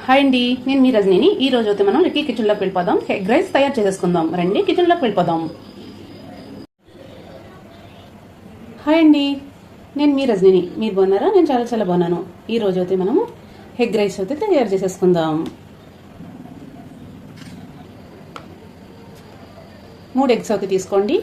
Hi అండి, నేను మీ రజనీని. ఈ రోజు అయితే మనం లిక్కీ కిచెన్లోకి వెళ్ళిపోదాం. ఎగ్ రైస్ తయారు చేసేసుకుందాం. రండి కిచెన్లోకి వెళ్ళిపోదాం. హాయ్ అండి, నేను మీ రజనీని. మీరు బాగున్నారా? నేను చాలా చాలా బాగున్నాను. ఈ రోజు అయితే మనము ఎగ్ రైస్ అయితే తయారు చేసేసుకుందాం. 3 ఎగ్స్ అయితే తీసుకోండి.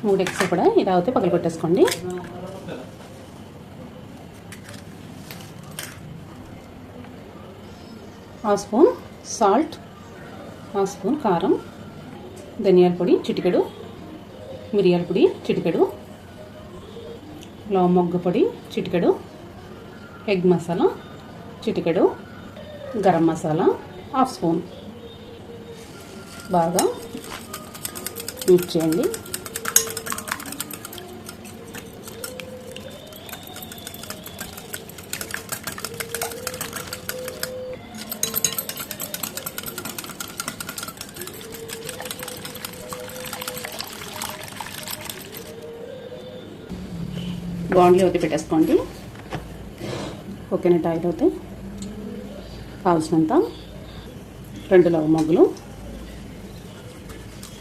మూడు ఎగ్స్ కూడా ఇలా అయితే పగలు కొట్టేసుకోండి. Half spoon salt, half spoon కారం, ధనియాల పొడి చిటికెడు, మిరియాల పొడి చిటికెడు, లవంగ పొడి చిటికెడు, ఎగ్ మసాలా చిటికెడు, గరం మసాలా హాఫ్ స్పూన్. బాగా మిక్స్ చేయండి. బాండ్లీ అయితే పెట్టేసుకోండి. కోకోనట్ ఆయిల్ అయితే కావాల్సినంత, 2 లవంగాలు,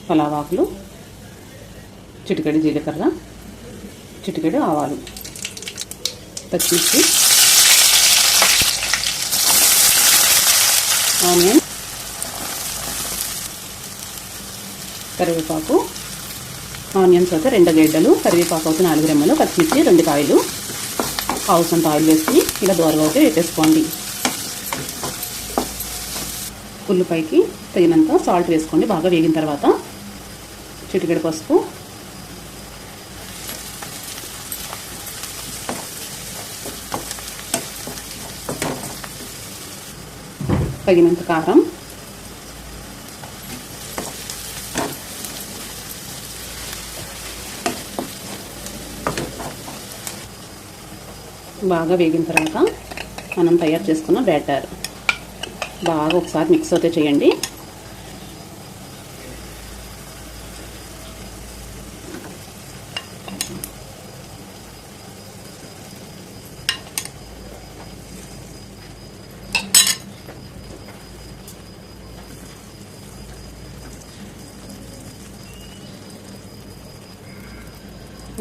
పలావాకులు, చిటికెడు జీలకర్ర, చిటికెడు ఆవాలు, పచ్చిమిర్చి, ఆనియన్, కరివేపాకు. ఆనియన్స్ అయితే 2 గడ్డలు, కరివేపాకు అయితే 4 రెమ్మలు, పచ్చిమిర్చి 2 కాయలు. కావాల్సినంత ఆయిల్ వేసి ఇలా దూరగా అయితే వేసేసుకోండి. ఉల్లిపాయకి తగినంత సాల్ట్ వేసుకోండి. బాగా వేగిన తర్వాత చిటికెడు పసుపు, తగినంత కారం, బాగా వేగిన తర్వాత మనం తయారు చేసుకున్న బ్యాటర్ బాగా ఒకసారి మిక్స్ అయితే చేయండి.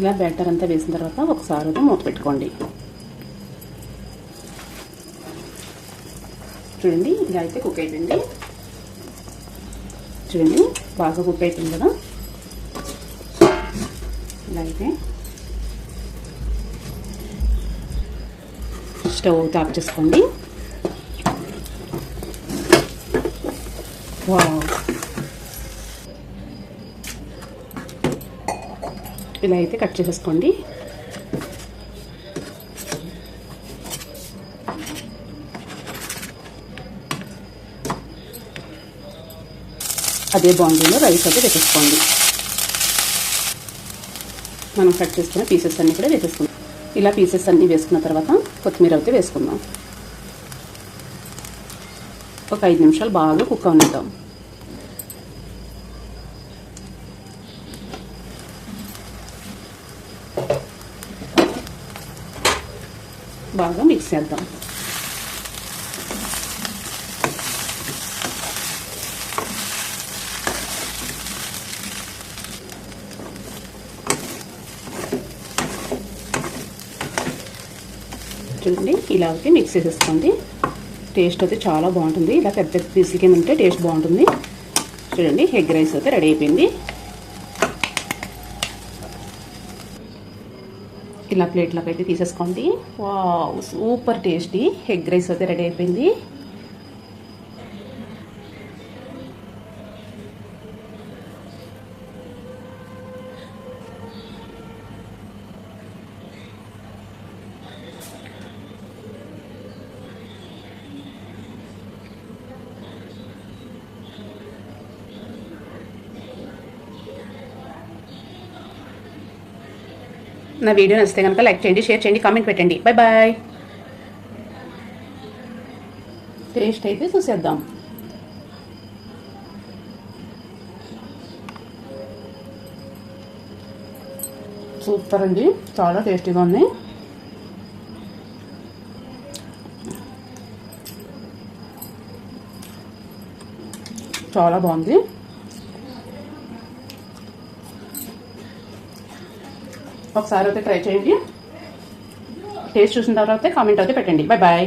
ఇలా బ్యాటర్ అంతా వేసిన తర్వాత ఒకసారి మూత పెట్టుకోండి. చూడండి, ఇలా అయితే కుక్ అయిపోయింది. చూడండి, బాగా కుక్ అయిపోయింది కదా. ఇలా అయితే స్టవ్ ఆఫ్ చేసుకోండి. వావ్, ఇలా అయితే కట్ చేసేసుకోండి. అదే బాండీలో రైస్ అయితే వేసేసుకోండి. మనం కట్ చేసుకున్న పీసెస్ అన్నీ కూడా వేసేసుకుందాం. ఇలా పీసెస్ అన్నీ వేసుకున్న తర్వాత కొత్తిమీర అయితే వేసుకుందాం. ఒక 5 నిమిషాలు బాగా కుక్ అవనిద్దాం. బాగా మిక్స్ చేద్దాం. చూడండి, ఇలా అయితే మిక్స్ చేసేసుకోండి. టేస్ట్ అయితే చాలా బాగుంటుంది. ఇలా పెద్ద పెద్ద పీసుల కింద ఉంటే టేస్ట్ బాగుంటుంది. చూడండి, ఎగ్ రైస్ అయితే రెడీ అయిపోయింది. ఇలా ప్లేట్లోకి అయితే తీసేసుకోండి. Wow, super tasty egg rice అయితే రెడీ అయిపోయింది. నా వీడియో నచ్చితే కనుక లైక్ చేయండి, షేర్ చేయండి, కామెంట్ పెట్టండి. Bye bye. టేస్ట్ అయితే చూసేద్దాం. సూపర్ అండి, చాలా టేస్టీగా ఉంది. చాలా బాగుంది. ఒకసారి అయితే ట్రై చేయండి. టేస్ట్ చూసిన తర్వాత కామెంట్ అయితే పెట్టండి. Bye bye.